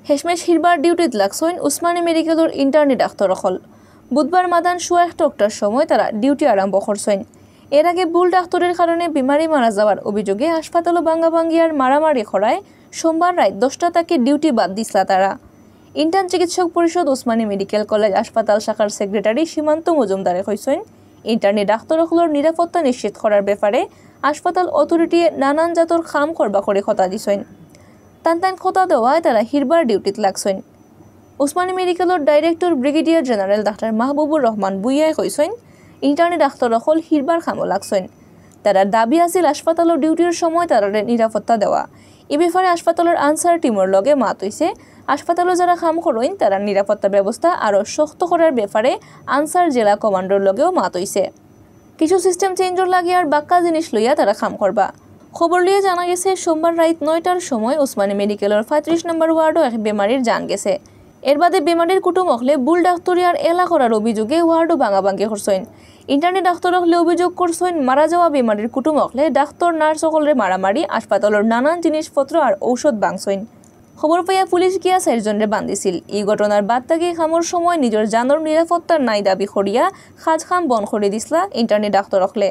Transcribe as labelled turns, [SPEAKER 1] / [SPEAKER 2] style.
[SPEAKER 1] হেশমেশ হিরবার ডিউটিত লাগছইন উসমানী মেডিকেলের internee doctor অকল। বুধবার মাদান সোয়া 1টার সময় তারা ডিউটি আরম্ভ করছেন। এর আগে ভুল ডাক্তারের কারণে বিমারি মারা যাওয়ার অভিযোগে হাসপাতাল বাঙ্গাবাঙ্গিয়ার মারামারি খরায় সোমবার রাত 10টা থেকে ডিউটি বাদ দিছিল তারা। ইন্টার্ন চিকিৎসক পরিষদ উসমানী মেডিকেল কলেজ হাসপাতাল শাখার সেক্রেটারি সীমান্ত মজুমদারে কইছেন, ইন্টার্নি ডাক্তারসকলের নিরাপত্তা নিশ্চিত করার ব্যাপারে হাসপাতাল অথরিটিয়ে নানান জাতর কাম করবা করে কথা দিছেন। টান কথা দেওয়ায় তারা হিরবার ডিউটিত লাগছেন। উসমানী মেডিকেলের director brigadier general doctor Mahbubur Rahman বুইয়ায় কইছেন, ইন্টার্নি ডাক্তারসকল হিরবার কামও লাগছেন। তারা দাবি আছিল হাসপাতালের ডিউটির সময় তারা নিরাপত্তা দেওয়া। এ ব্যাপারে হাসপাতালের আনসার টিমের লগে মাত হইছে। হাসপাতালে যারা কাম করেন তারা নিরাপত্তা ব্যবস্থা আরও শক্ত করার ব্যাপারে আনসার জেলা কমান্ডর লগেও মাত হইছে। কিছু সিস্টেম চেঞ্জর লাগে আর বাক্কা জিনিস লইয়া তারা কাম করবা। খবর লিয়ে জানা গেছে সোমবার রাত 9টার সময় উসমানী মেডিকেলের 35 নম্বর ওয়ার্ডও এক বেমারির জান গেছে। এর বাদে বেমারির কুটুম হলে বুল ডাক্তারিয়ার এলা করার অভিযোগে ওয়ার্ডও ভাঙাভাঙি করছেন। ইন্টার্নি ডাক্তার হলে অভিযোগ করছেন মারা যাওয়া বেমারির কুটুম হলে ডাক্তার নার্স সকলের মারামারি হাসপাতালের নানান জিনিসপত্র আর ঔষধ ভাঙছেন। খবর পাইয়া পুলিশ গিয়া 4 জনের বান্ধিছিল। এই ঘটনার বাদ থেকে খামর সময় নিজের জানর নিরাপত্তার নাই দাবি করিয়া খাজ খাম বন্ধ করে দিছিলা ইন্টার্নি ডাক্তার হলে।